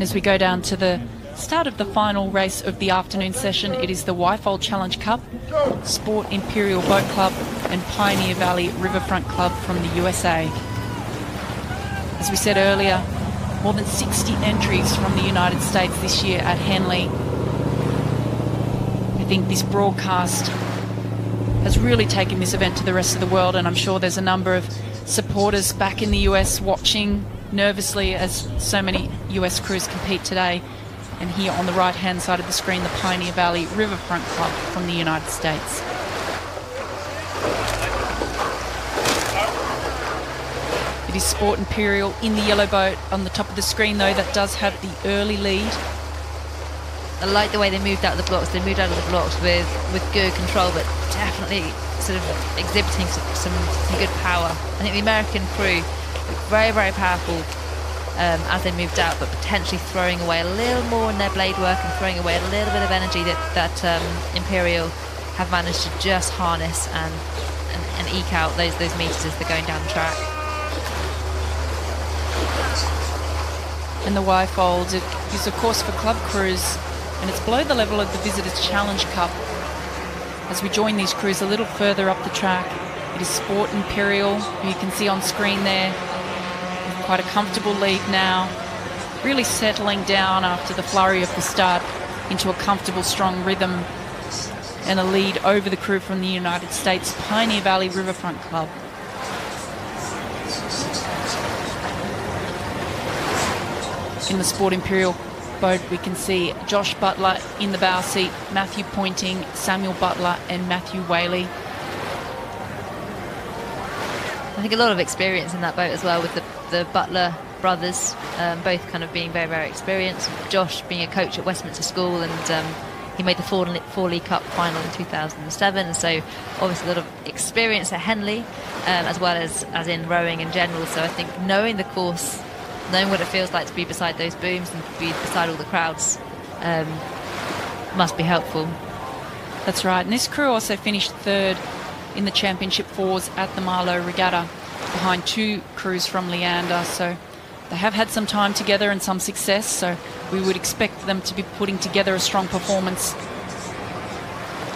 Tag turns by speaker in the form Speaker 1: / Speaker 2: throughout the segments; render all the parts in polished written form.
Speaker 1: And as we go down to the start of the final race of the afternoon session, it is the Wyfold Challenge Cup, Sport Imperial Boat Club and Pioneer Valley Riverfront Club from the USA. As we said earlier, more than 60 entries from the United States this year at Henley. I think this broadcast has really taken this event to the rest of the world, and I'm sure there's a number of supporters back in the US watching nervously as so many US crews compete today. And here on the right-hand side of the screen, the Pioneer Valley Riverfront Club from the United States. It is Sport Imperial in the yellow boat on the top of the screen, though, that does have the early lead.
Speaker 2: I like the way they moved out of the blocks. They moved out of the blocks with good control, but definitely sort of exhibiting some good power. I think the American crew looked very, very powerful as they moved out, but potentially throwing away a little more in their blade work and throwing away a little bit of energy that Imperial have managed to just harness and eke out those meters as they're going down the track.
Speaker 1: And the Wyfold is of course for club crews, and it's below the level of the Visitors Challenge Cup. As we join these crews a little further up the track, it is Sport Imperial, who you can see on screen there, with quite a comfortable lead now, really settling down after the flurry of the start into a comfortable, strong rhythm, and a lead over the crew from the United States, Pioneer Valley Riverfront Club. In the Sport Imperial boat, we can see Josh Butler in the bow seat, Matthew Pointing, Samuel Butler and Matthew Whaley.
Speaker 2: I think a lot of experience in that boat as well, with the Butler brothers, both kind of being very, very experienced. Josh being a coach at Westminster School, and he made the four League Cup final in 2007, and so obviously a lot of experience at Henley, as well as in rowing in general. So I think knowing the course, knowing what it feels like to be beside those booms and to be beside all the crowds must be helpful.
Speaker 1: That's right, and this crew also finished third in the Championship Fours at the Marlow Regatta, behind two crews from Leander, so they have had some time together and some success, so we would expect them to be putting together a strong performance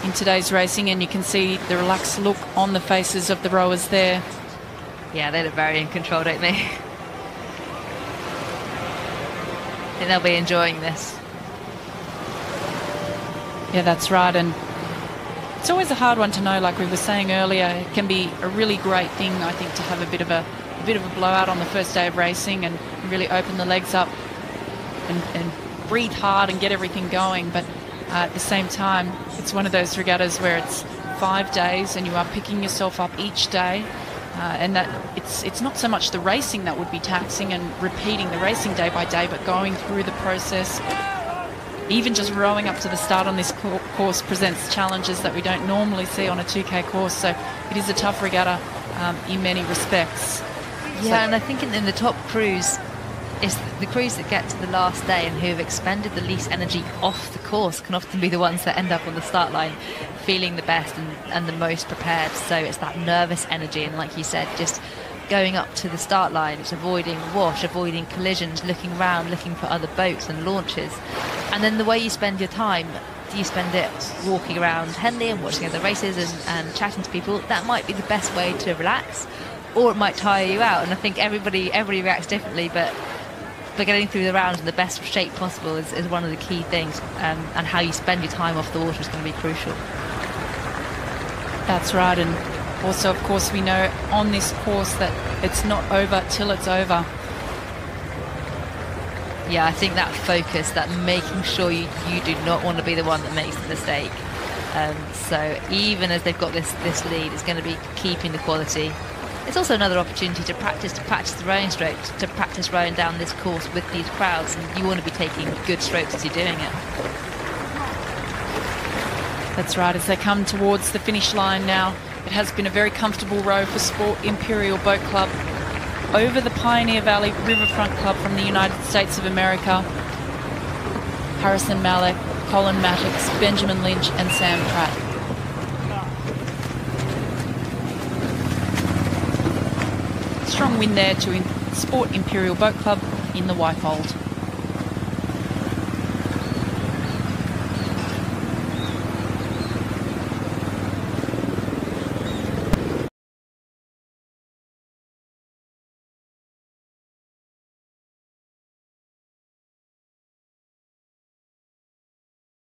Speaker 1: in today's racing. And you can see the relaxed look on the faces of the rowers there.
Speaker 2: Yeah, they look very in control, don't they? I think they'll be enjoying this.
Speaker 1: Yeah, that's right, and it's always a hard one to know. Like we were saying earlier, it can be a really great thing, I think, to have a bit of a blowout on the first day of racing and really open the legs up and breathe hard and get everything going. But at the same time, it's one of those regattas where it's 5 days and you are picking yourself up each day. And that it's not so much the racing that would be taxing and repeating the racing day by day, but going through the process. Even just rowing up to the start on this course presents challenges that we don't normally see on a 2K course. So it is a tough regatta in many respects.
Speaker 2: Yeah, and I think in the top crews, it's the crews that get to the last day and who have expended the least energy off the course can often be the ones that end up on the start line feeling the best and the most prepared. So it's that nervous energy, and like you said, just going up to the start line, it's avoiding wash, avoiding collisions, looking around, looking for other boats and launches. And then the way you spend your time, do you spend it walking around Henley and watching other races and chatting to people? That might be the best way to relax, or it might tire you out. And I think everybody reacts differently, but getting through the rounds in the best shape possible is one of the key things, and how you spend your time off the water is going to be crucial.
Speaker 1: That's right, and also, of course, we know on this course that it's not over till it's over.
Speaker 2: Yeah, I think that focus, that making sure you do not want to be the one that makes the mistake. So even as they've got this lead, it's going to be keeping the quality. It's also another opportunity to practice the rowing strokes, to practice rowing down this course with these crowds, and you want to be taking good strokes as you're doing it.
Speaker 1: That's right, as they come towards the finish line now, it has been a very comfortable row for Sport Imperial Boat Club over the Pioneer Valley Riverfront Club from the United States of America. Harrison Malek, Colin Maddox, Benjamin Lynch and Sam Pratt. Strong win there to Sport Imperial Boat Club in the Wyfold.